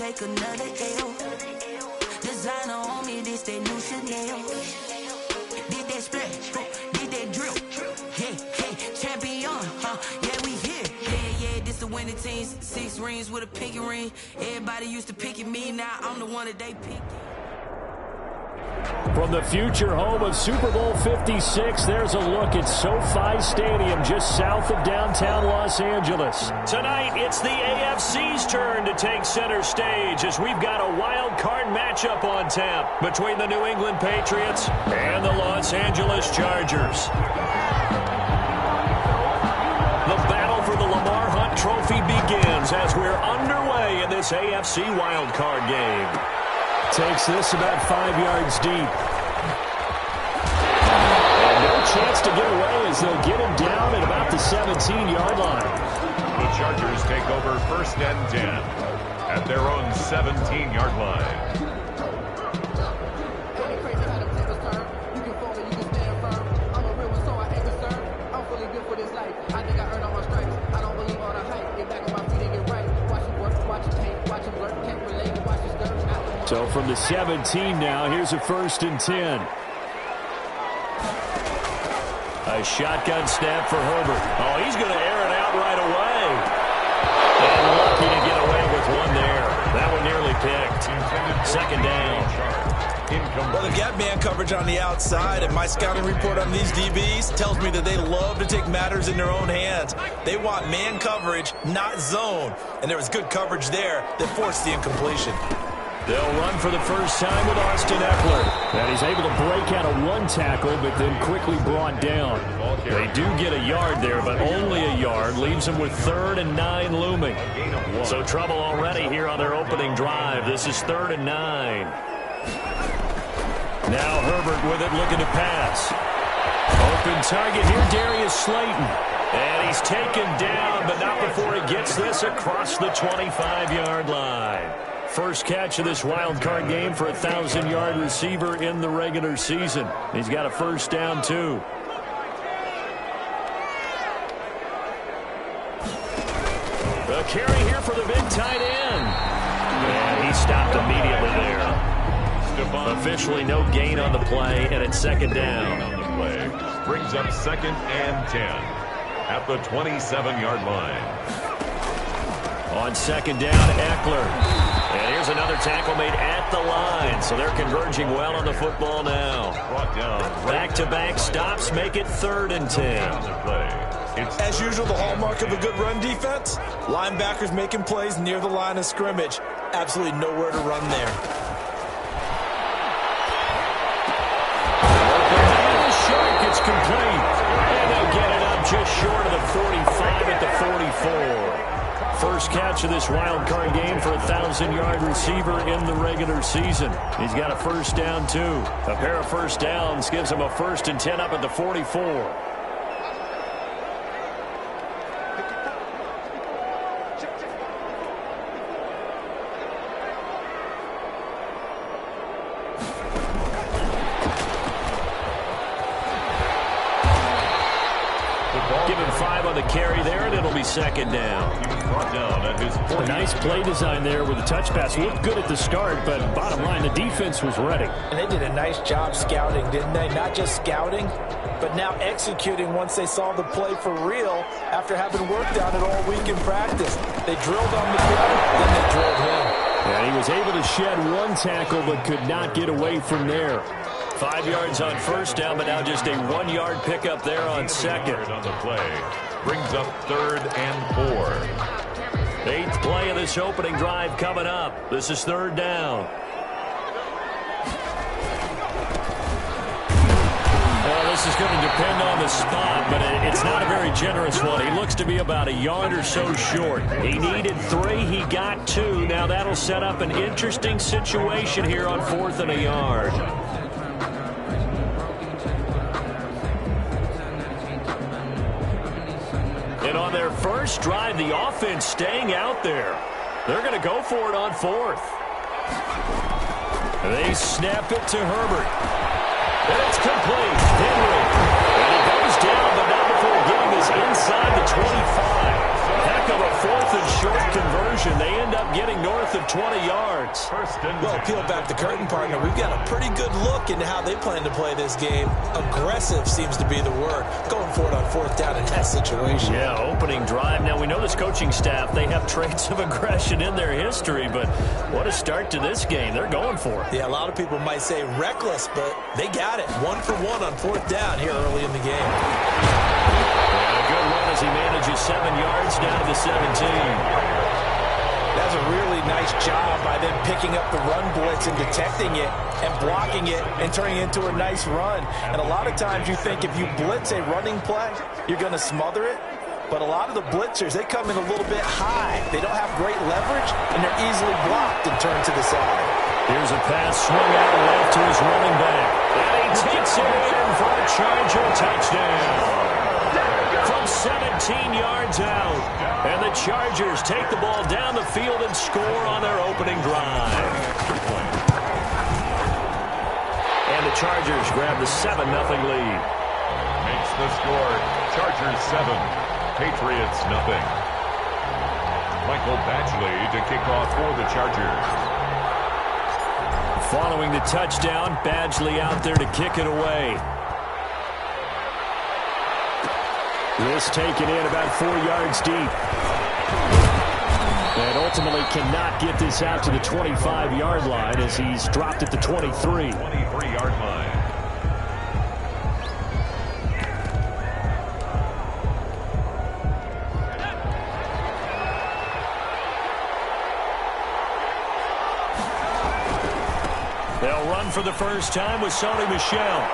take another L. Designer on me, this that new Chanel. Did that splash, did that drip. Yeah, champion, yeah, we here. Yeah, this the winning team. 6 rings with a pinky ring. Everybody used to pick at me, now I'm the one that they pick. From the future home of Super Bowl 56, there's a look at SoFi Stadium just south of downtown Los Angeles. Tonight, it's the AFC's turn to take center stage as we've got a wild card matchup on tap between the New England Patriots and the Los Angeles Chargers. The battle for the Lamar Hunt Trophy begins as we're underway in this AFC wild card game. Takes this about 5 yards deep. And no chance to get away as they'll get him down at about the 17-yard line. The Chargers take over 1st and 10 at their own 17-yard line. So from the 17 now, here's a 1st and 10. A shotgun snap for Herbert. Oh, he's going to air it out right away. And lucky to get away with one there. That one nearly picked. 2nd down. Well, the gap man coverage on the outside, and my scouting report on these DBs tells me that they love to take matters in their own hands. They want man coverage, not zone. And there was good coverage there that forced the incompletion. They'll run for the first time with Austin Eckler. And he's able to break out of one tackle, but then quickly brought down. They do get a yard there, but only a yard. Leaves them with 3rd and 9 looming. So trouble already here on their opening drive. This is 3rd and 9. Now Herbert with it, looking to pass. Open target here, Darius Slayton. And he's taken down, but not before he gets this across the 25-yard line. First catch of this wild card game for a 1,000-yard receiver in the regular season. He's got a 1st down, too. A carry here for the big tight end. And he stopped immediately there. Officially no gain on the play, and it's 2nd down. On the play brings up 2nd and 10 at the 27-yard line. On 2nd down, Eckler. And here's another tackle made at the line. So they're converging well on the football now. Back-to-back stops make it 3rd and 10. As usual, the hallmark of a good run defense, linebackers making plays near the line of scrimmage. Absolutely nowhere to run there. It's complete. And they'll get it up just short of the 45 at the 44. First catch of this wild card game for a 1,000-yard receiver in the regular season. He's got a 1st down, too. A pair of 1st downs gives him a 1st and 10 up at the 44. Give him 5 on the carry there, and it'll be 2nd down. A nice play design there with a touch pass. Looked good at the start, but bottom line, the defense was ready. And they did a nice job scouting, didn't they? Not just scouting, but now executing once they saw the play for real after having worked on it all week in practice. They drilled on the play, then they drilled him. And he was able to shed one tackle, but could not get away from there. 5 yards on 1st down, but now just a 1-yard pickup there on 2nd. On the play brings up 3rd and 4. 8th play of this opening drive coming up. This is 3rd down. Well, this is going to depend on the spot, but it's not a very generous one. He looks to be about a yard or so short. He needed 3. He got 2. Now that'll set up an interesting situation here on 4th and a yard. And on their first drive, the offense staying out there. They're going to go for it on 4th. They snap it to Herbert. And it's complete. Henry. And he goes down, but not before getting this inside the 25. Heck of a 4th and short conversion. They end up getting north of 20 yards. yards. Well, peel back the curtain, partner. We've got a pretty good look into how they plan to play this game. Aggressive seems to be the word. Going for it on fourth down in that situation. Yeah, opening drive. Now, we know this coaching staff, they have traits of aggression in their history, but what a start to this game. They're going for it. Yeah, a lot of people might say reckless, but they got it. 1 for 1 on fourth down here early in the game. And a good run as he manages 7 yards down to the 17. That's a really nice job by them picking up the run blitz and detecting it and blocking it and turning it into a nice run. And a lot of times you think if you blitz a running play, you're going to smother it. But a lot of the blitzers, they come in a little bit high. They don't have great leverage, and they're easily blocked and turned to the side. Here's a pass swung out left to his running back. And he takes it in for a Charger touchdown. From 17 yards out. And the Chargers take the ball down the field and score on their opening drive. And the Chargers grab the 7-0 lead. Makes the score. Chargers 7, Patriots 0. Michael Badgley to kick off for the Chargers. Following the touchdown, Badgley out there to kick it away. This taken in about 4 yards deep. And ultimately cannot get this out to the 25-yard line as he's dropped at the 23. 23-yard line. They'll run for the first time with Sony Michel.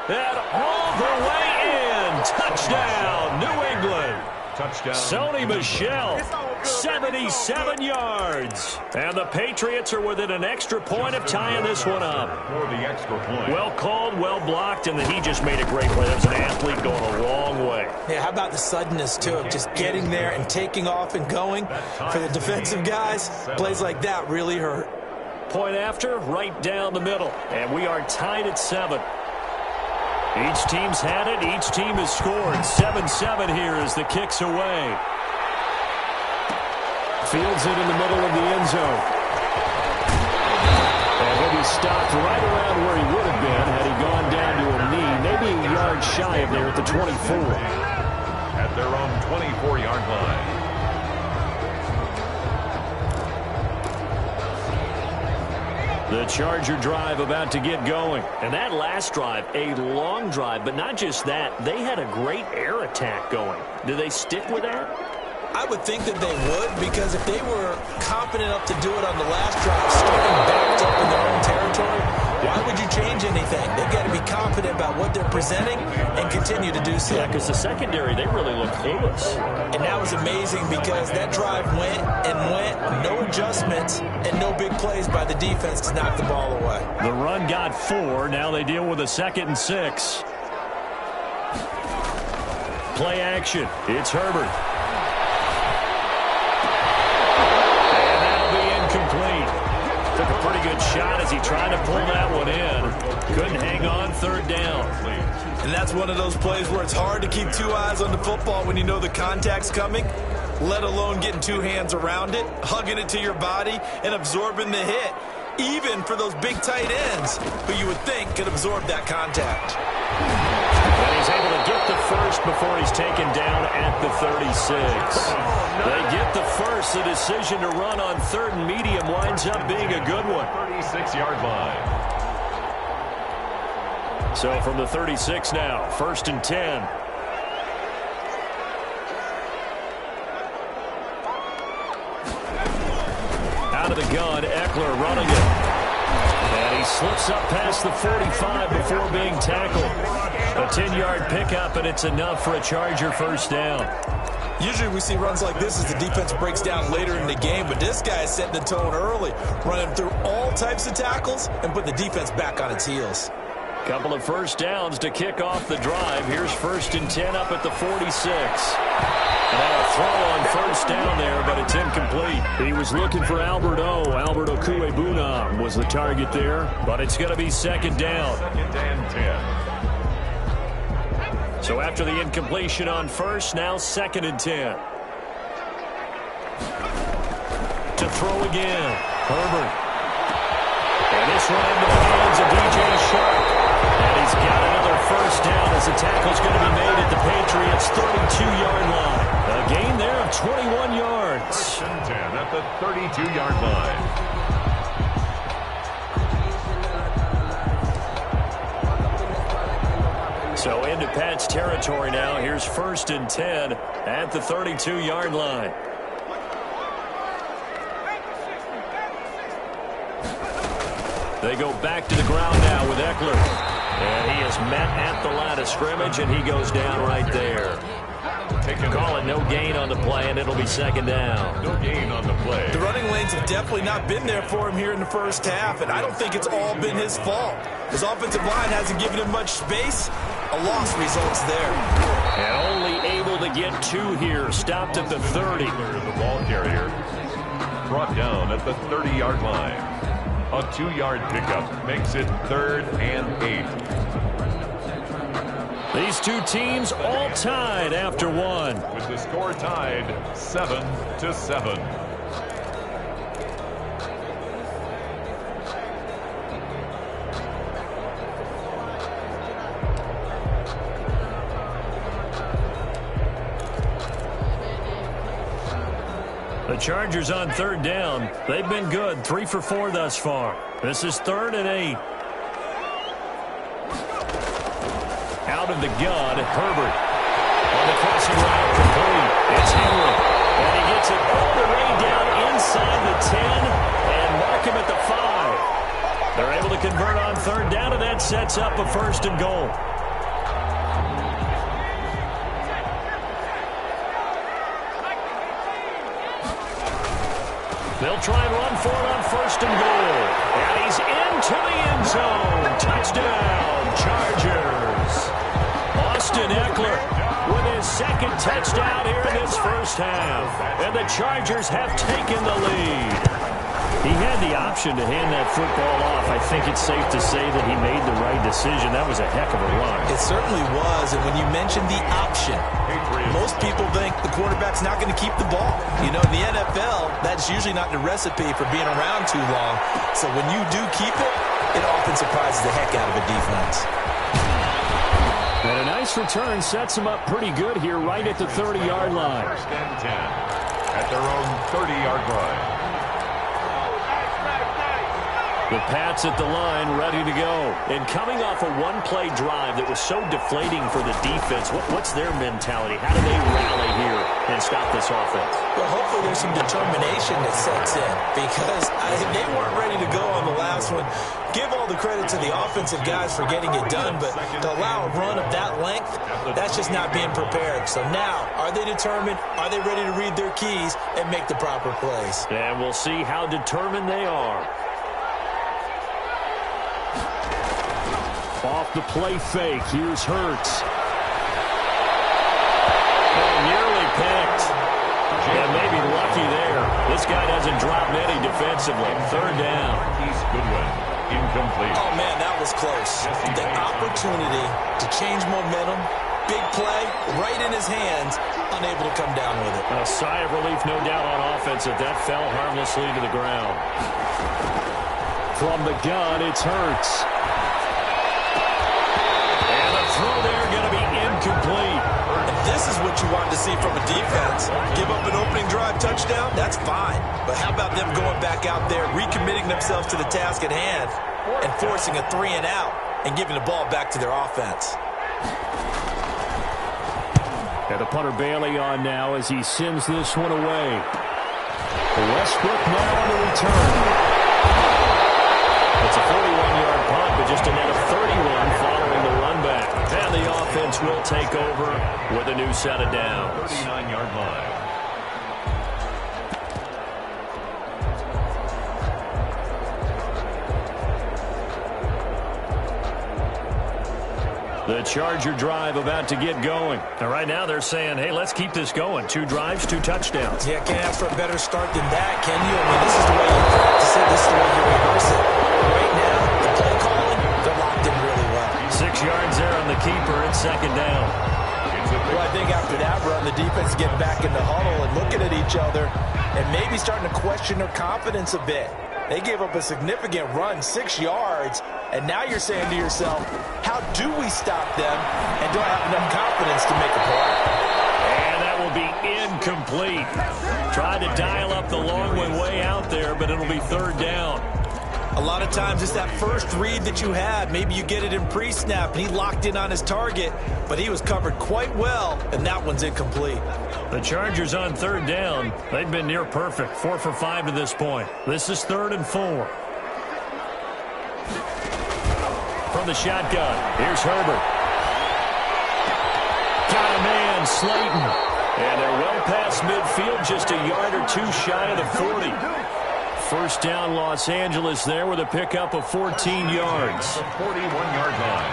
And all the way in. Touchdown, New England. Touchdown. Sony Michel, 77 yards. And the Patriots are within an extra point of tying this one up. For the extra point. Well called, well blocked, and then he just made a great play. That was an athlete going a long way. Yeah, how about the suddenness, too, of just getting there and taking off and going? For the defensive guys, plays like that really hurt. Point after, right down the middle. And we are tied at 7. Each team's had it. Each team has scored. 7-7 here as the kick's away. Fields it in the middle of the end zone. And he'll be stopped right around where he would have been had he gone down to a knee, maybe a yard shy of there at the 24. At their own 24-yard line. The Charger drive about to get going. And that last drive, a long drive, but not just that. They had a great air attack going. Do they stick with that? I would think that they would, because if they were confident enough to do it on the last drive, starting backed up in their own territory, why would you change anything? They've got to be confident about what they're presenting and continue to do so. Yeah, because the secondary, they really look clueless. And that was amazing because that drive went and went, no adjustments, and no big plays by the defense to knock the ball away. The run got 4. Now they deal with a 2nd and 6. Play action. It's Herbert. Complete. Took a pretty good shot as he tried to pull that one in. Couldn't hang on, 3rd down. And that's one of those plays where it's hard to keep 2 eyes on the football when you know the contact's coming, let alone getting 2 hands around it, hugging it to your body, and absorbing the hit, even for those big tight ends who you would think could absorb that contact. And he's able to get the first before he's taken down at the 36. They get the first. The decision to run on 3rd and medium winds up being a good one. 36-yard line. So from the 36 now, 1st and 10. Out of the gun, Eckler running it. And he slips up past the 45 before being tackled. A 10-yard pickup, and it's enough for a Charger first down. Usually we see runs like this as the defense breaks down later in the game, but this guy is setting the tone early, running through all types of tackles and put the defense back on its heels. Couple of first downs to kick off the drive. Here's 1st and 10 up at the 46. Now a throw on first down there, but it's incomplete. He was looking for Albert Okuebuna was the target there, but it's going to be 2nd down. 2nd and 10. So after the incompletion on first, now 2nd and 10. To throw again. Herbert. And this one into the hands of D.J. Sharp. And he's got another first down as the tackle's going to be made at the Patriots' 32-yard line. A gain there of 21 yards. 1st and 10 at the 32-yard line. So into Pat's territory now. Here's 1st and 10 at the 32-yard line. They go back to the ground now with Eckler. And he is met at the line of scrimmage, and he goes down right there. Call it no gain on the play, and it'll be 2nd down. No gain on the play. The running lanes have definitely not been there for him here in the first half, and I don't think it's all been his fault. His offensive line hasn't given him much space. A loss results there. And only able to get 2 here. Stopped at the 30. The ball carrier brought down at the 30-yard line. A 2-yard pickup makes it 3rd and 8. These two teams all tied after one. With the score tied 7-7. The Chargers on 3rd down. They've been good. 3 for 4 thus far. This is 3rd and 8. Out of the gun, Herbert. On the crossing route, complete. It's Henry. And he gets it all the way down inside the 10 and mark him at the 5. They're able to convert on 3rd down, and that sets up a 1st and goal. They'll try and run for it on 1st and goal. And he's into the end zone. Touchdown, Chargers. Austin Eckler with his 2nd touchdown here in this first half. And the Chargers have taken the lead. He had the option to hand that football off. I think it's safe to say that he made the right decision. That was a heck of a run. It certainly was, and when you mentioned the option, most people think the quarterback's not going to keep the ball. You know, in the NFL, that's usually not the recipe for being around too long. So when you do keep it, it often surprises the heck out of a defense. And a nice return sets him up pretty good here right at the 30-yard line. 1st and 10 at their own 30-yard line. The Pats at the line, ready to go. And coming off a one-play drive that was so deflating for the defense, what's their mentality? How do they rally here and stop this offense? Well, hopefully there's some determination that sets in because they weren't ready to go on the last one. Give all the credit to the offensive guys for getting it done, but to allow a run of that length, that's just not being prepared. So now, are they determined? Are they ready to read their keys and make the proper plays? And we'll see how determined they are. Off the play fake. Here's Hurts. Oh, nearly picked. Yeah, maybe lucky there. This guy doesn't drop many defensively. 3rd down. Goodwin, incomplete. Oh, man, that was close. The opportunity to change momentum, big play, right in his hands, unable to come down with it. A sigh of relief, no doubt, on offense that fell harmlessly to the ground. From the gun, it's Hurts. Throw there going to be incomplete. And this is what you want to see from a defense. Give up an opening drive touchdown, that's fine. But how about them going back out there, recommitting themselves to the task at hand, and forcing a 3 and out and giving the ball back to their offense. And the punter Bailey on now as he sends this one away. Westbrook now on the return. It's a 41-yard punt, but just a net of 31 following the run back. And the offense will take over with a new set of downs. 39-yard line. The Charger drive about to get going. And right now they're saying, hey, let's keep this going. 2 drives, 2 touchdowns. Yeah, can't ask for a better start than that, can you? I mean, this is the way you practice it. This is the way you rehearse it. Right now, the play calling, they're locked in really well. 6 yards there on the the keeper at second down. Well, I think after that run, the defense is getting back in the huddle and looking at each other and maybe starting to question their confidence a bit. They gave up a significant run, 6 yards, and now you're saying to yourself, how do we stop them, and do I have enough confidence to make a play? And that will be incomplete. Tried to dial up the long way out there, but it'll be third down. A lot of times it's that first read that you had. Maybe you get it in pre-snap, and he locked in on his target, but he was covered quite well, and that one's incomplete. The Chargers on third down. They've been near perfect, 4 for 5 to this point. This is 3rd and 4. From the shotgun, here's Herbert. Got a man, Slayton. And they're well past midfield, just a yard or two shy of the 40. First down, Los Angeles there with a pickup of 14 yards. The 41-yard line.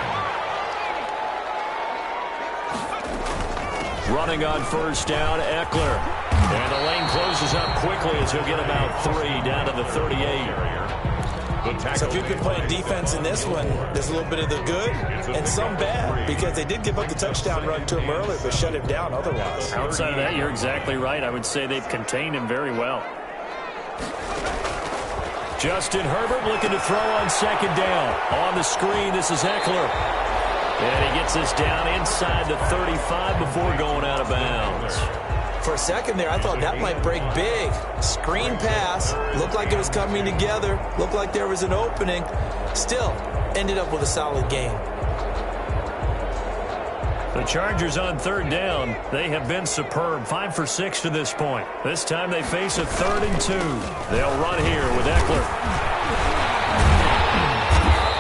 Running on first down, Eckler. And the lane closes up quickly as he'll get about 3 down to the 38. So if you've been playing defense in this one, there's a little bit of the good and some bad, because they did give up the touchdown run to him earlier, but shut him down otherwise. Outside of that, you're exactly right. I would say they've contained him very well. Justin Herbert looking to throw on second down. On the screen, this is Eckler. And he gets us down inside the 35 before going out of bounds. For a second there, I thought that might break big. Screen pass. Looked like it was coming together. Looked like there was an opening. Still, ended up with a solid game. The Chargers on third down. They have been superb. 5 for 6 to this point. This time they face a 3rd and 2. They'll run here with Eckler.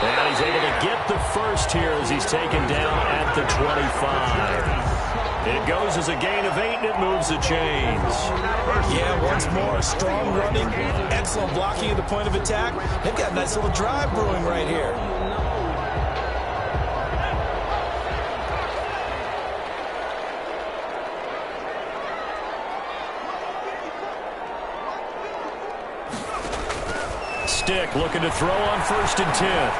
And he's able to get the first here as he's taken down at the 25. It goes as a gain of 8, and it moves the chains. Yeah, once more, strong running, excellent blocking at the point of attack. They've got a nice little drive brewing right here. Stick looking to throw on 1st and 10.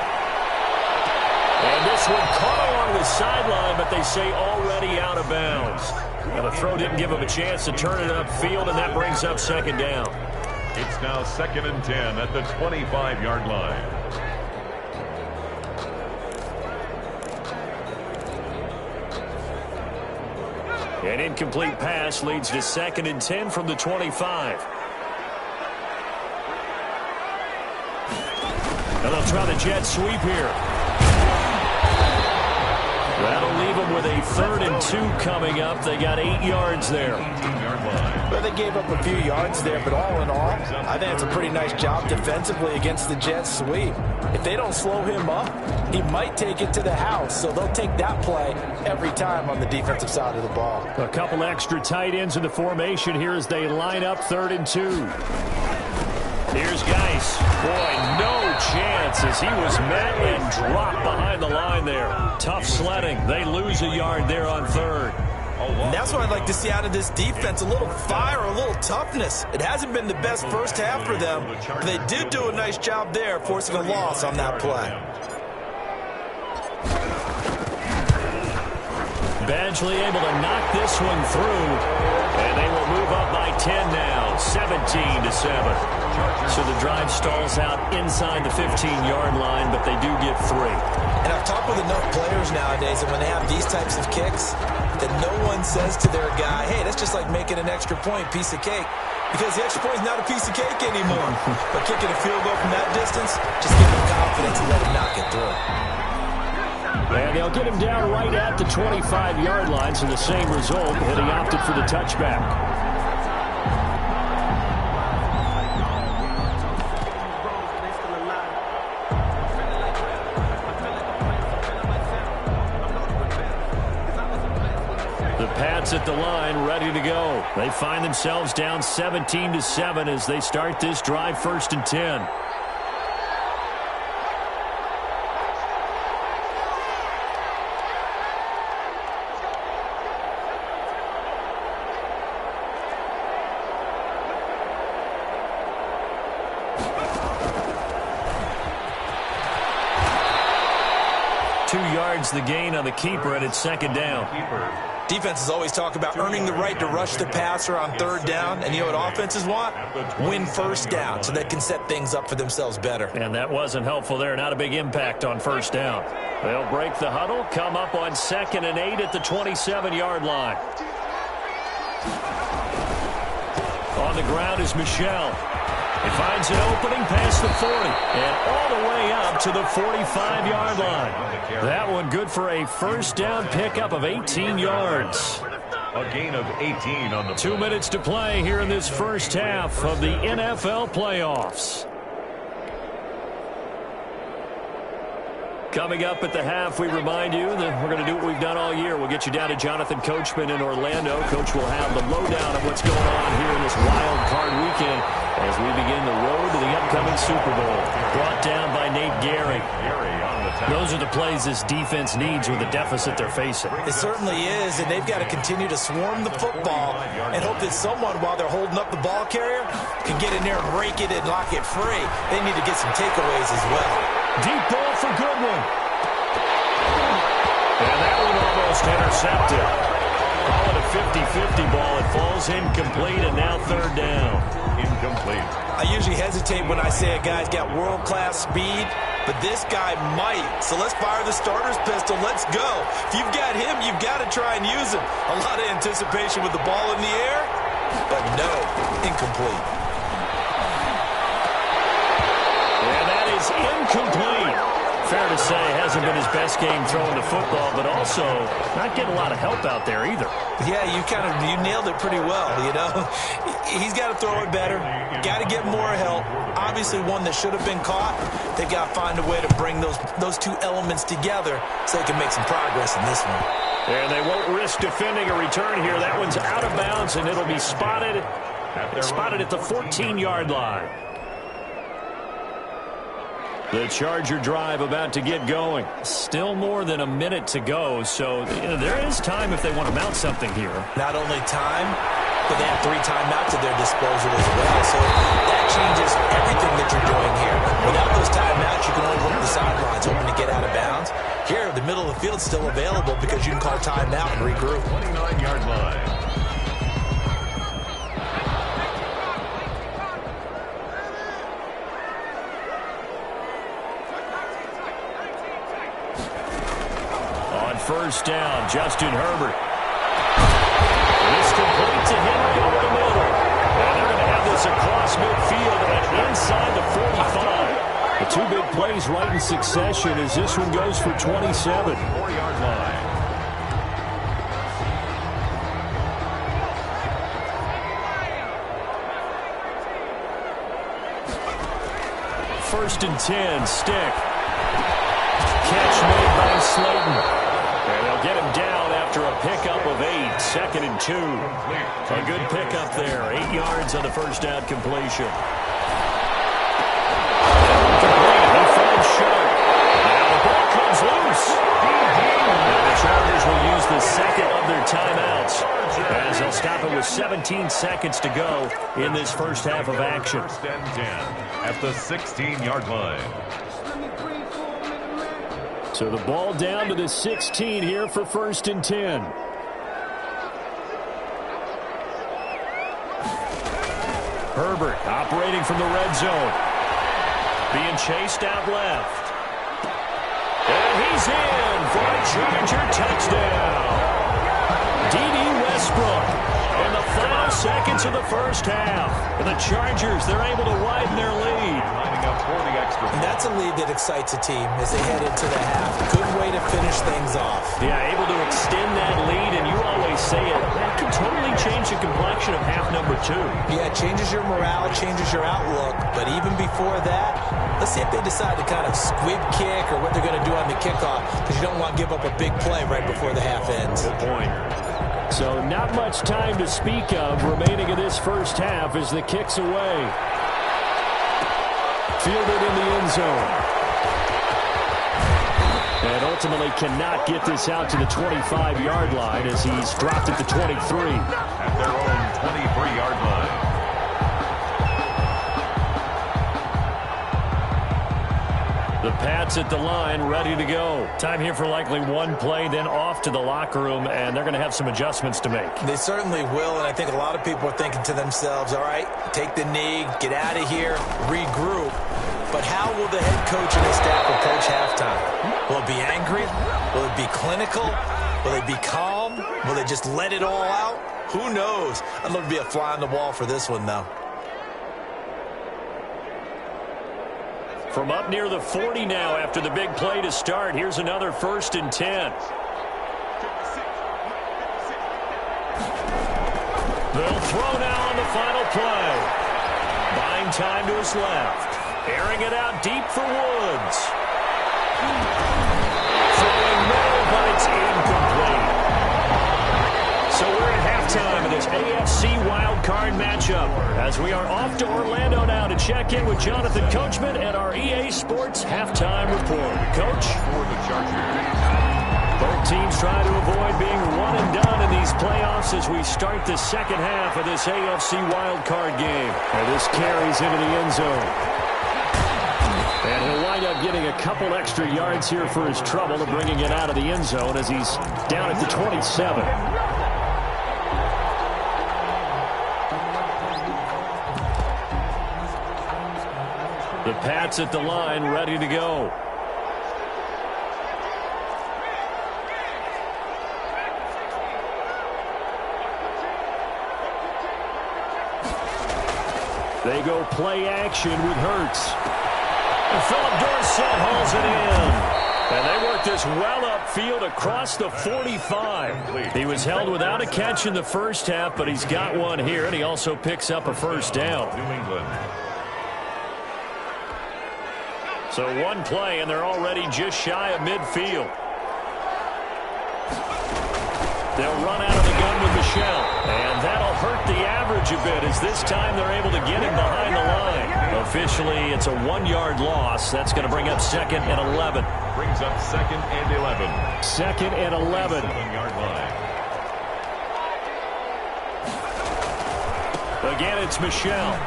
And this one caught along the sideline, but they say already out of bounds. Now the throw didn't give him a chance to turn it upfield, and that brings up second down. It's now 2nd and 10 at the 25-yard line. An incomplete pass leads to 2nd and 10 from the 25. And they'll try the jet sweep here. That'll leave them with a 3rd and 2 coming up. They got 8 yards there. Well, they gave up a few yards there, but all in all, I think it's a pretty nice job defensively against the jet sweep. If they don't slow him up, he might take it to the house, so they'll take that play every time on the defensive side of the ball. A couple extra tight ends in the formation here as they line up 3rd and 2. Here's Geis. Boy, no chance as he was met and dropped behind the line there. Tough sledding. They lose a yard there on 3rd. And that's what I'd like to see out of this defense, a little fire, a little toughness. It hasn't been the best first half for them, but they did do a nice job there, forcing a loss on that play. Badgley able to knock this one through, and they will move up by 10 now, 17-7. So the drive stalls out inside the 15-yard line, but they do get 3. And I've talked with enough players nowadays that when they have these types of kicks, that no one says to their guy, hey, that's just like making an extra point, piece of cake. Because the extra point is not a piece of cake anymore. But kicking a field goal from that distance, just give them confidence and let them knock it through. And they'll get him down right at the 25-yard line, so the same result, and he opted for the touchback. Pats at the line, ready to go. They find themselves down 17-7 as they start this drive, 1st and 10. yards the gain on the keeper, and it's second down. Defenses always talk about earning the right to rush the passer on third down, and you know what offenses want? Win first down so they can set things up for themselves better. And that wasn't helpful there. Not a big impact on first down. They'll break the huddle, come up on 2nd and 8 at the 27-yard line. On the ground is Michel. He finds an opening past the 40 and all the way up to the 45-yard line. That one good for a first down pickup of 18 yards. A gain of 18 on the 2 minutes to play here in this first half of the NFL playoffs. Coming up at the half, we remind you that we're going to do what we've done all year. We'll get you down to Jonathan Coachman in Orlando. Coach will have the lowdown of what's going on here in this wild card weekend as we begin the road to the upcoming Super Bowl. Brought down by Nate Gehring. Those are the plays this defense needs with the deficit they're facing. It certainly is, and they've got to continue to swarm the football and hope that someone, while they're holding up the ball carrier, can get in there and rake it and lock it free. They need to get some takeaways as well. Deep ball for Goodwin. And that one almost intercepted. Call it a 50-50 ball. It falls incomplete, and now third down. Incomplete. I usually hesitate when I say a guy's got world-class speed, but this guy might. So let's fire the starter's pistol. Let's go. If you've got him, you've got to try and use him. A lot of anticipation with the ball in the air, but no, incomplete. And that is incomplete. Fair to say, hasn't been his best game throwing the football, but also not getting a lot of help out there either. Yeah, you nailed it pretty well, you know. He's got to throw it better. Got to get more help. Obviously one that should have been caught. They've got to find a way to bring those two elements together so they can make some progress in this one. And they won't risk defending a return here. That one's out of bounds, and it'll be spotted at the 14-yard line. The Charger drive about to get going. Still more than a minute to go, so there is time if they want to mount something here. Not only time, but they have 3 timeouts at their disposal as well. So that changes everything that you're doing here. Without those timeouts, you can only look at the sidelines hoping to get out of bounds. Here, the middle of the field's still available because you can call timeout and regroup. 29-yard line. First down, Justin Herbert. This complete to Henry over the middle. And they're going to have this across midfield and inside the 45. The 2 big plays right in succession as this one goes for 27. 4-yard line. First and 10, Stick. Catch made by Slayton. And they'll get him down after a pickup of 8. 2nd and 2. A good pickup there. 8 yards on the first down completion. He finds Sharp. Now the ball comes loose. And the Chargers will use the second of their timeouts as they'll stop it with 17 seconds to go in this first half of action. First and 10 at the 16-yard line. So the ball down to the 16 here for first and 10. Herbert operating from the red zone. Being chased out left. And he's in for a Charger touchdown. D.D. Westbrook in the final seconds of the first half. And the Chargers, they're able to widen their lead. Lining up for the extra. And that's a lead that excites a team as they head into the half. Good way to finish things off. Yeah, able to extend that lead, and you always say it, that can totally change the complexion of half number 2. Yeah, it changes your morale, changes your outlook. But even before that, let's see if they decide to kind of squib kick or what they're going to do on the kickoff, because you don't want to give up a big play right before the half ends. Good point. So not much time to speak of remaining in this first half as the kick's away. Fielded in the end zone. And ultimately cannot get this out to the 25-yard line as he's dropped at the 23. At their own 23-yard line. The Pats at the line, ready to go. Time here for likely one play, then off to the locker room, and they're going to have some adjustments to make. They certainly will, and I think a lot of people are thinking to themselves, all right, take the knee, get out of here, regroup. But how will the head coach and his staff approach halftime? Will it be angry? Will it be clinical? Will it be calm? Will they just let it all out? Who knows? I'd love to be a fly on the wall for this one, though. From up near the 40 now after the big play to start, here's another 1st and 10. They'll throw now on the final play. Buying time to his left. Airing it out deep for Woods. Throwing middle, but it's incomplete. So we're at halftime of this AFC wildcard matchup as we are off to Orlando now to check in with Jonathan Coachman and our EA Sports halftime report. Coach? For the Chargers. Both teams try to avoid being one and done in these playoffs as we start the second half of this AFC wildcard game. And this carries into the end zone. And he'll wind up getting a couple extra yards here for his trouble of bringing it out of the end zone as he's down at the 27. The Pats at the line, ready to go. They go play action with Hurts. And Philip Dorsett hauls it in. And they work this well upfield across the 45. He was held without a catch in the first half, but he's got one here, and he also picks up a first down. New England. So one play, and they're already just shy of midfield. They'll run out of the gun with Michel, and that'll hurt the average a bit as this time they're able to get him behind the line. Officially, it's a 1-yard loss. That's going to bring up 2nd and 11. Brings up 2nd and 11. 2nd and 11. 7-yard line. Again, it's Michel.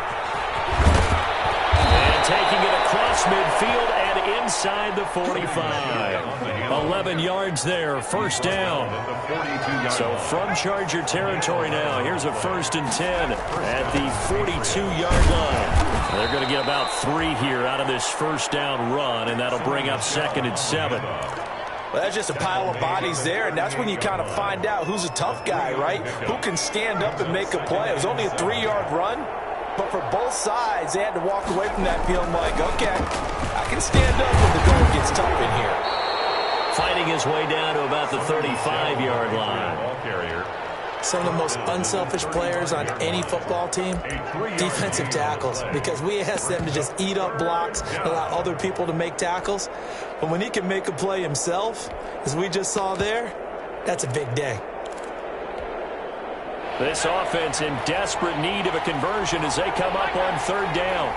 And taking it across midfield and inside the 45. 11 yards there, first down. So from Charger territory now, here's a 1st and 10 at the 42-yard line. They're going to get about 3 here out of this first down run, and that'll bring up 2nd and 7. Well, that's just a pile of bodies there, and that's when you kind of find out who's a tough guy, right? Who can stand up and make a play. It was only a 3-yard run, but for both sides, they had to walk away from that feeling like, okay, I can stand up when the going gets tough in here. Fighting his way down to about the 35-yard line. Ball carrier. Some of the most unselfish players on any football team, defensive tackles, because we ask them to just eat up blocks, allow other people to make tackles. But when he can make a play himself, as we just saw there, that's a big day. This offense in desperate need of a conversion as they come up on 3rd down.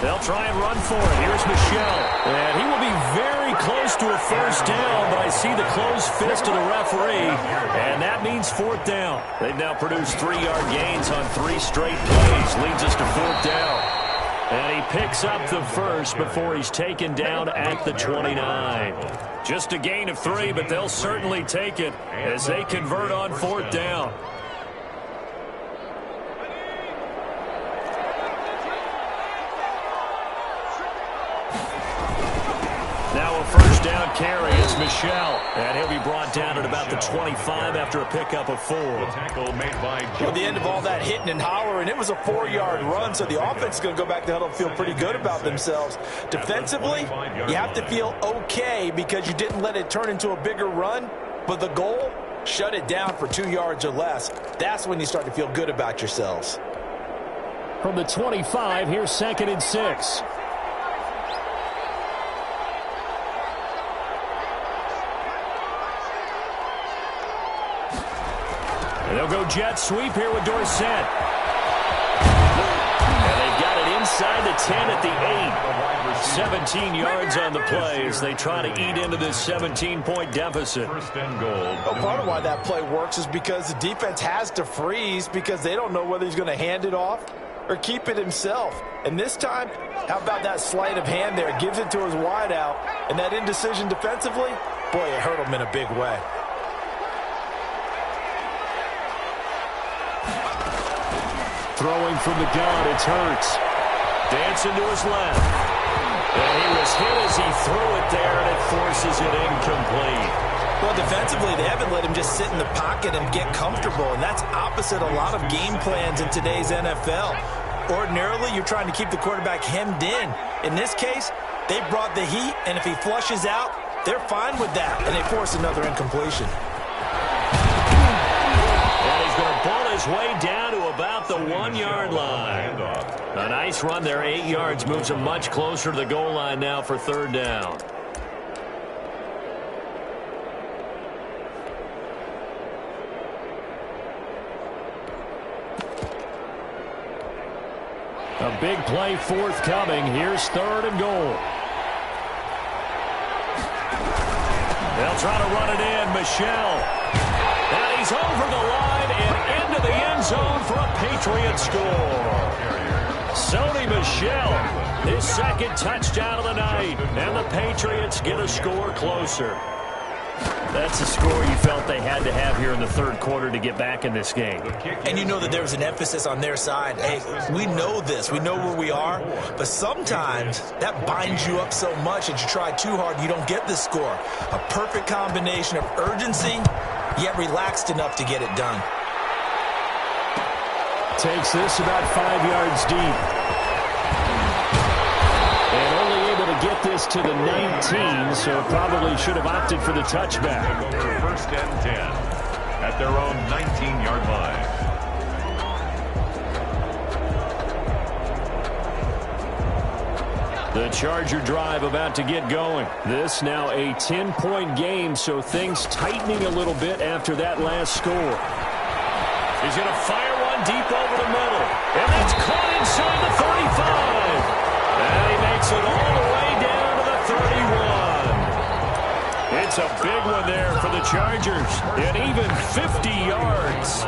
They'll try and run for it. Here's Michel. And he will be very close to a first down, but I see the closed fist of the referee, and that means 4th down. They've now produced 3-yard gains on 3 straight plays. Leads us to 4th down. And he picks up the first before he's taken down at the 29. Just a gain of 3, but they'll certainly take it as they convert on 4th down. Now a first down carry is Michel, and he'll be brought down at about the 25 after a pickup of 4. The tackle made by At the end of all that hitting and hollering, it was a 4-yard run, so the offense is going to go back to huddle and feel pretty good about themselves. Defensively, you have to feel okay because you didn't let it turn into a bigger run, but the goal, shut it down for 2 yards or less. That's when you start to feel good about yourselves. From the 25, here's 2nd and 6. And they'll go jet sweep here with Dorsett. And they've got it inside the 10 at the 8. 17 yards on the play as they try to eat into this 17-point deficit. 1st and goal. Well, part of why that play works is because the defense has to freeze because they don't know whether he's going to hand it off or keep it himself. And this time, how about that sleight of hand there? Gives it to his wideout. And that indecision defensively, boy, it hurt him in a big way. Throwing from the gun, it's Hurts. Dancing to his left. And he was hit as he threw it there, and it forces it incomplete. Well, defensively, they haven't let him just sit in the pocket and get comfortable, and that's opposite a lot of game plans in today's NFL. Ordinarily, you're trying to keep the quarterback hemmed in. In this case, they brought the heat, and if he flushes out, they're fine with that, and they force another incompletion. And he's going to pull his way down to about the 1-yard line. A nice run there, 8 yards, moves him much closer to the goal line now for third down. A big play forthcoming. Here's third and goal. They'll try to run it in. Michel. And he's over the line and into the end zone for a Patriots score. Sony Michel, his second touchdown of the night. And the Patriots get a score closer. That's a score you felt they had to have here in the third quarter to get back in this game. And you know that there was an emphasis on their side. Hey, we know this. We know where we are. But sometimes that binds you up so much that you try too hard and you don't get this score. A perfect combination of urgency, yet relaxed enough to get it done. Takes this about 5 yards deep. And only able to get this to the 19, so probably should have opted for the touchback. First and 10 at their own 19-yard line. The Charger drive about to get going. This now a 10-point game, so things tightening a little bit after that last score. He's going to fire one deep over the middle. And that's caught inside the 35. And he makes it all the way down to the 31. It's a big one there for the Chargers. And even 50 yards.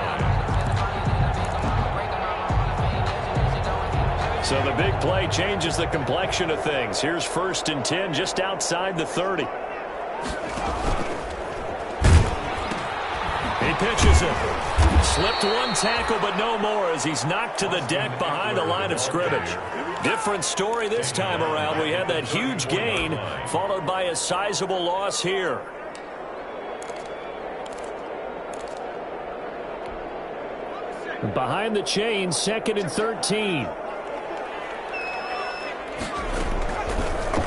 So the big play changes the complexion of things. Here's first and 10 just outside the 30. He pitches it. Slipped one tackle, but no more as he's knocked to the deck behind the line of scrimmage. Different story this time around. We had that huge gain, followed by a sizable loss here. Behind the chains, second and 13.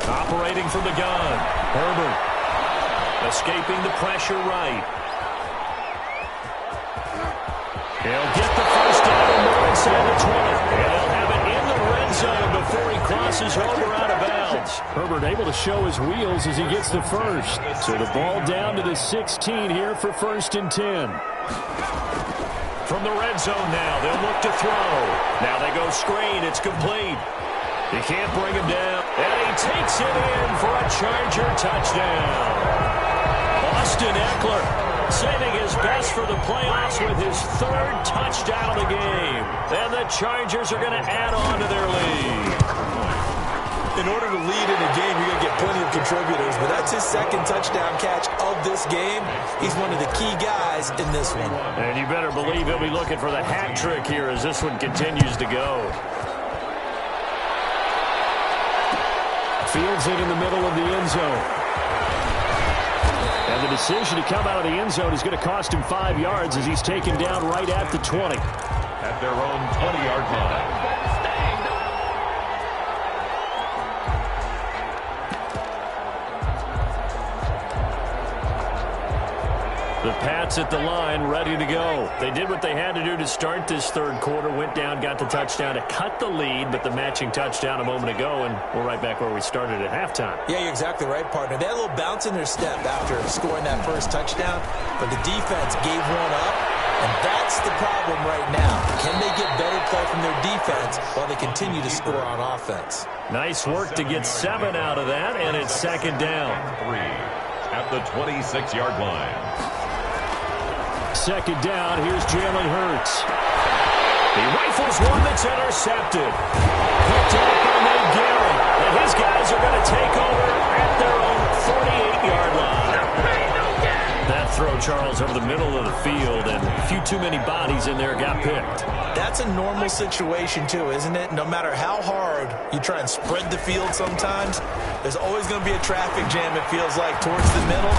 Operating from the gun. Herbert. Escaping the pressure right. He'll get the first down and more inside the 20. And they'll have it in the red zone before he crosses over out of bounds. Herbert able to show his wheels as he gets the first. So the ball down to the 16 here for first and 10. From the red zone now, they'll look to throw. Now they go screen. It's complete. He can't bring him down. And he takes it in for a Charger touchdown. Austin Eckler saving his best for the playoffs with his third touchdown of the game. And the Chargers are going to add on to their lead. In order to lead in a game, you're going to get plenty of contributors, but that's his second touchdown catch of this game. He's one of the key guys in this one. And you better believe he'll be looking for the hat trick here as this one continues to go. Fields it in the middle of the end zone. And the decision to come out of the end zone is going to cost him 5 yards as he's taken down right at the 20. At their own 20-yard line. The Pats at the line, ready to go. They did what they had to do to start this third quarter, went down, got the touchdown to cut the lead, but the matching touchdown a moment ago, and we're right back where we started at halftime. Yeah, you're exactly right, partner. They had a little bounce in their step after scoring that first touchdown, but the defense gave one up, and that's the problem right now. Can they get better play from their defense while they continue to score on offense? Nice work to get 7 out of that, and it's second down. 3 at the 26-yard line. Second down, here's Jalen Hurts. He rifles one that's intercepted. Picked up by Nate Gary. And his guys are going to take over at their own 48-yard line. That throw, Charles, over the middle of the field, and a few too many bodies in there got picked. That's a normal situation, too, isn't it? No matter how hard you try and spread the field sometimes, there's always going to be a traffic jam, it feels like, towards the middle.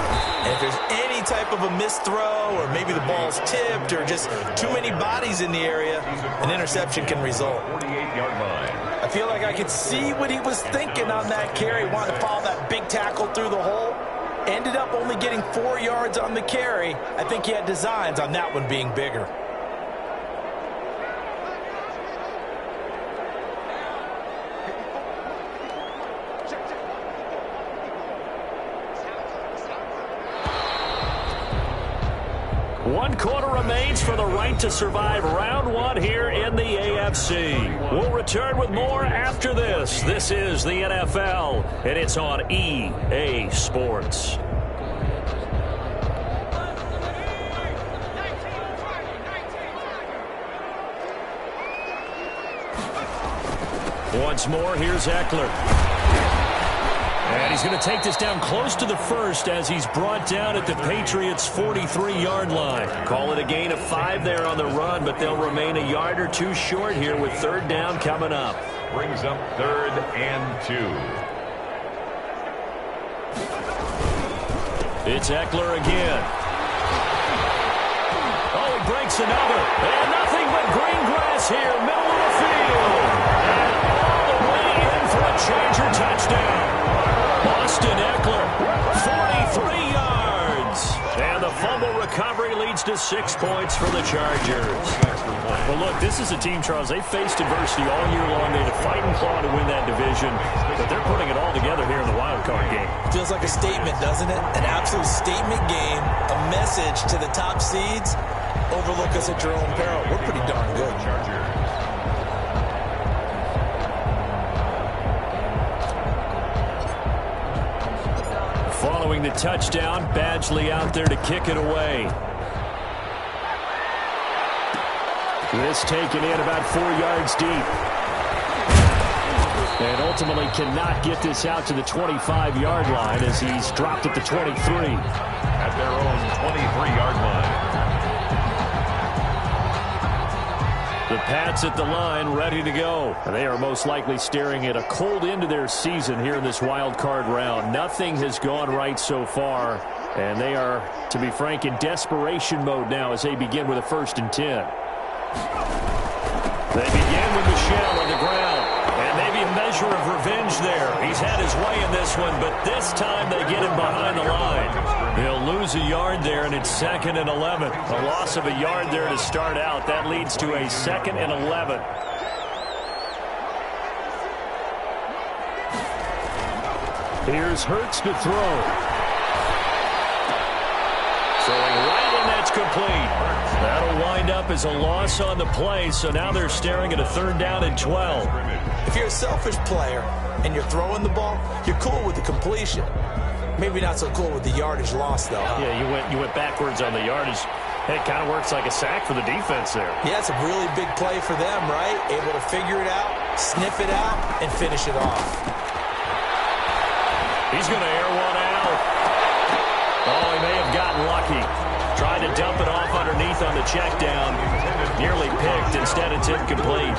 And if there's any type of a missed throw, or maybe the ball's tipped, or just too many bodies in the area, an interception can result. 48-yard line. I feel like I could see what he was thinking on that carry. Wanted to follow that big tackle through the hole. Ended up only getting 4 yards on the carry. I think he had designs on that one being bigger. One quarter remains for the right to survive round one here in the AFC. We'll return with more after this. This is the NFL, and it's on EA Sports. Once more, here's Eckler. And he's going to take this down close to the first as he's brought down at the Patriots' 43-yard line. Call it a gain of 5 there on the run, but they'll remain a yard or two short here with third down coming up. Brings up 3rd and 2. It's Eckler again. Oh, he breaks another. And nothing but green grass here, middle of the field. And all the way in for a Charger touchdown. Austin Eckler, 43 yards. And the fumble recovery leads to 6 points for the Chargers. Well, look, this is a team, Charles, they faced adversity all year long. They had to fight and claw to win that division, but they're putting it all together here in the wild card game. Feels like a statement, doesn't it? An absolute statement game, a message to the top seeds. Overlook us at your own peril. We're pretty darn good. Chargers. Following the touchdown, Badgley out there to kick it away. This taken in about 4 yards deep. And ultimately cannot get this out to the 25-yard line as he's dropped at the 23. At their own 23-yard line. The Pats at the line, ready to go. And they are most likely staring at a cold end to their season here in this wild card round. Nothing has gone right so far, and they are, to be frank, in desperation mode now as they begin with a 1st and 10. They begin with Michel on the ground, and maybe a measure of revenge there. He's had his way in this one, but this time they get him behind the line. They'll lose a yard there, and it's 2nd and 11. A loss of a yard there to start out. That leads to a 2nd and 11. Here's Hurts to throw. Throwing right, and that's complete. That'll wind up as a loss on the play, so now they're staring at a 3rd down and 12. If you're a selfish player and you're throwing the ball, you're cool with the completion. Maybe not so cool with the yardage loss, though, huh? Yeah, you went backwards on the yardage. It kind of works like a sack for the defense there. Yeah, it's a really big play for them, right? Able to figure it out, sniff it out, and finish it off. He's going to air one out. Oh, he may have gotten lucky. Tried to dump it off underneath on the check down. Nearly picked. Instead, it's incomplete.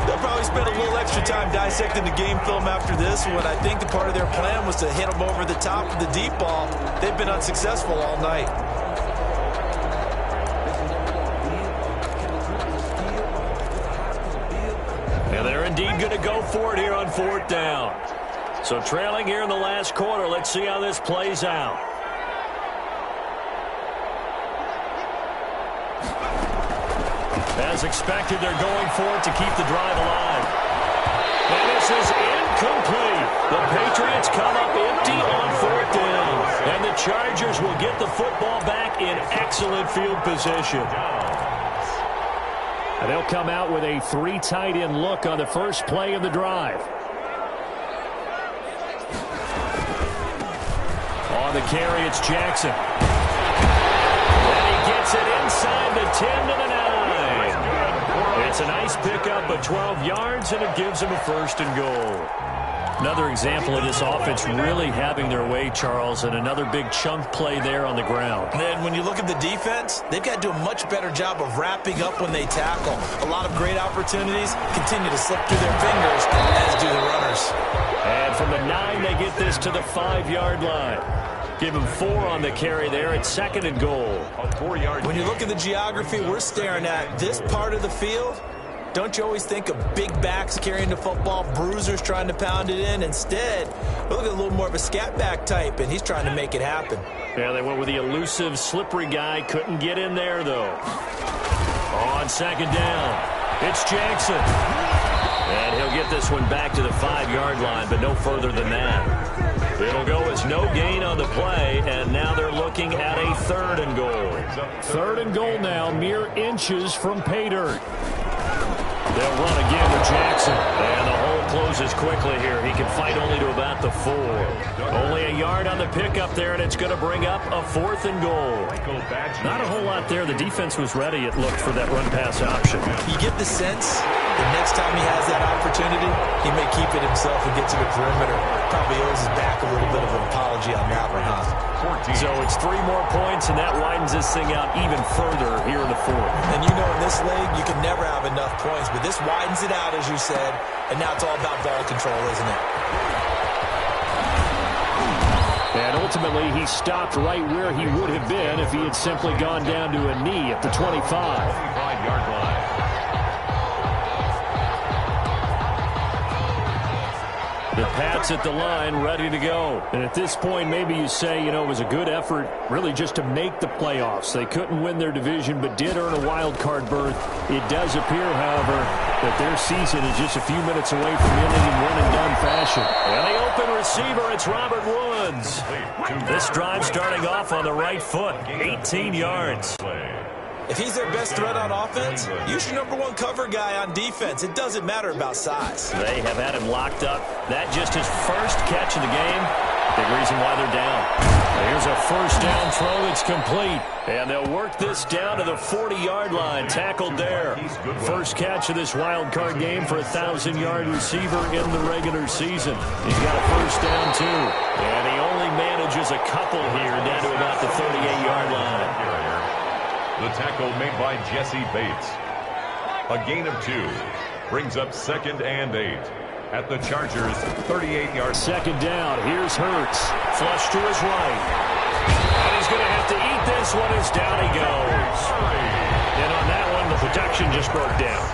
They'll probably spend a little extra time dissecting the game film after this one. I think the part of their plan was to hit them over the top of the deep ball. They've been unsuccessful all night. And they're indeed going to go for it here on 4th down. So trailing here in the last quarter. Let's see how this plays out. As expected, they're going for it to keep the drive alive. And this is incomplete. The Patriots come up empty on 4th down. And the Chargers will get the football back in excellent field position. And they'll come out with a 3 tight end look on the first play of the drive. On the carry, it's Jackson. And he gets it inside the 10 to the 9. 12 yards, and it gives him a 1st and goal. Another example of this offense really having their way, Charles, and another big chunk play there on the ground. And then when you look at the defense, they've got to do a much better job of wrapping up when they tackle. A lot of great opportunities continue to slip through their fingers, as do the runners. And from the 9, they get this to the 5-yard line. Give him 4 on the carry there at 2nd and goal. When you look at the geography we're staring at, this part of the field, don't you always think of big backs carrying the football, bruisers trying to pound it in? Instead, look at a little more of a scat back type, and he's trying to make it happen. Yeah, they went with the elusive, slippery guy. Couldn't get in there, though. On 2nd down, it's Jackson. And he'll get this one back to the 5-yard line, but no further than that. It'll go as no gain on the play, and now they're looking at a 3rd and goal. 3rd and goal now, mere inches from pay dirt. They'll run again with Jackson. And the hole closes quickly here. He can fight only to about the 4. Only a yard on the pickup there, and it's going to bring up a 4th and goal. Not a whole lot there. The defense was ready, it looked, for that run-pass option. You get the sense that next time he has that opportunity, he may keep it himself and get to the perimeter. Probably owes his back a little bit of an apology on that one, huh? So it's 3 more points, and that widens this thing out even further here in the 4th. And you know in this league, you can never have enough points, but this widens it out, as you said, and now it's all about ball control, isn't it? And ultimately, he stopped right where he would have been if he had simply gone down to a knee at the 25. 25-yard line. The Pats at the line, ready to go. And at this point, maybe you say, you know, it was a good effort really just to make the playoffs. They couldn't win their division, but did earn a wild card berth. It does appear, however, that their season is just a few minutes away from ending in one-and-done fashion. And the open receiver, it's Robert Woods. This drive starting off on the right foot, 18 yards. If he's their best threat on offense, use your #1 cover guy on defense. It doesn't matter about size. They have had him locked up. That just his first catch of the game. Big reason why they're down. Here's a 1st down throw that's complete. And they'll work this down to the 40-yard line. Tackled there. First catch of this wild card game for a 1,000-yard receiver in the regular season. He's got a 1st down, too. And he only manages a couple here down to about the 38-yard line. The tackle made by Jesse Bates. A gain of 2. Brings up 2nd and 8. At the Chargers' 38-yard. 2nd down. Here's Hurts. Flush to his right. And he's going to have to eat this one as down he goes. And on that one, the protection just broke down.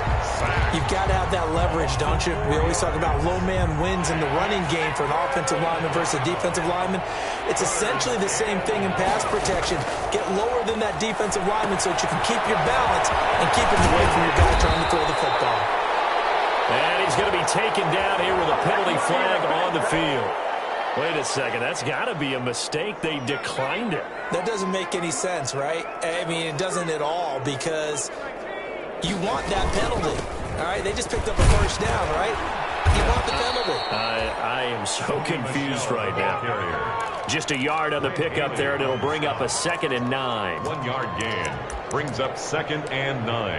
You've got to have that leverage, don't you? We always talk about low man wins in the running game for an offensive lineman versus a defensive lineman. It's essentially the same thing in pass protection. Get lower than that defensive lineman so that you can keep your balance and keep him away from your guy trying to throw the football. And he's going to be taken down here with a penalty flag on the field. Wait a second. That's got to be a mistake. They declined it. That doesn't make any sense, right? I mean, it doesn't at all, because you want that penalty. All right, they just picked up a 1st down, right? You want the penalty. I am so confused right now. Just a yard on the pickup there, and it'll bring up a 2nd and 9. 1-yard gain. Brings up 2nd and 9.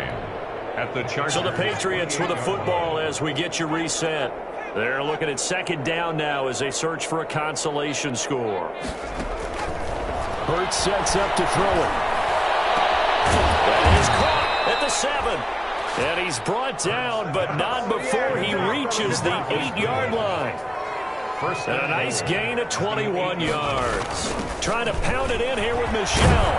At the Chargers. So the Patriots with the football as we get you reset. They're looking at 2nd down now as they search for a consolation score. Hurts sets up to throw it. And he's caught at the 7. And he's brought down, but not before he reaches the 8-yard line. And a nice gain of 21 yards. Trying to pound it in here with Michel.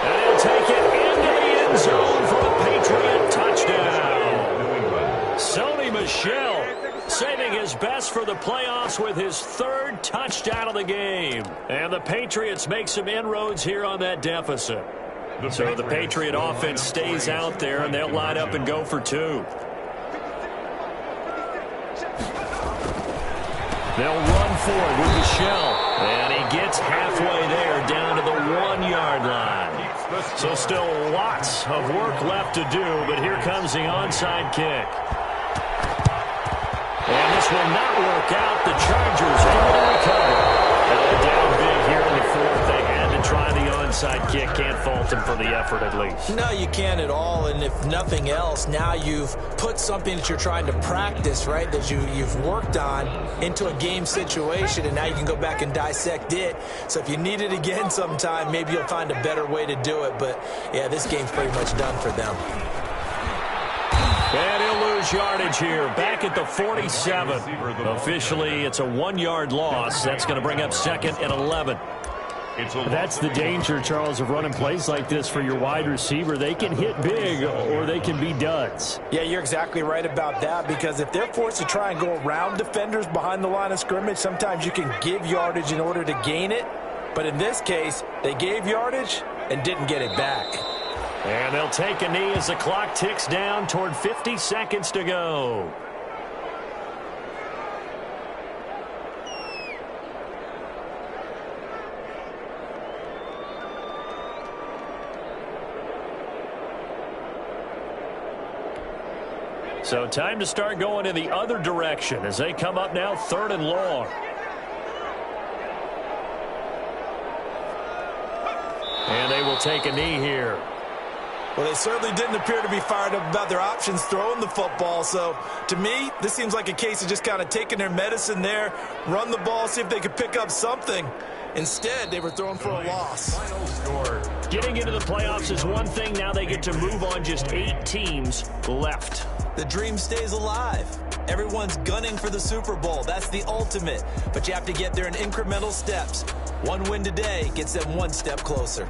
And he'll take it into the end zone for a Patriot touchdown. Sony Michel saving his best for the playoffs with his 3rd touchdown of the game. And the Patriots make some inroads here on that deficit. So the Patriot offense stays out there, and they'll line up and go for 2. They'll run for it with Michel. And he gets halfway there down to the 1-yard line. So still lots of work left to do, but here comes the onside kick. And this will not work out. The Chargers able to recover. Down big here in the 4th. They had to try the onside. onside kick. Can't fault him for the effort, at least. No, you can't at all. And if nothing else, now you've put something that you're trying to practice, right, that you've worked on into a game situation, and now you can go back and dissect it. So if you need it again sometime, maybe you'll find a better way to do it. But, yeah, this game's pretty much done for them. And he'll lose yardage here, back at the 47. Officially, it's a 1-yard loss. That's going to bring up 2nd and 11. That's the danger, Charles, of running plays like this for your wide receiver. They can hit big or they can be duds. Yeah, you're exactly right about that, because if they're forced to try and go around defenders behind the line of scrimmage, sometimes you can give yardage in order to gain it. But in this case, they gave yardage and didn't get it back. And they'll take a knee as the clock ticks down toward 50 seconds to go. So time to start going in the other direction as they come up now 3rd and long. And they will take a knee here. Well, they certainly didn't appear to be fired up about their options throwing the football. So, to me, this seems like a case of just kind of taking their medicine there, run the ball, see if they could pick up something. Instead, they were throwing for a loss. Final score. Getting into the playoffs is one thing. Now they get to move on. Just 8 teams left. The dream stays alive. Everyone's gunning for the Super Bowl. That's the ultimate. But you have to get there in incremental steps. One win today gets them 1 step closer.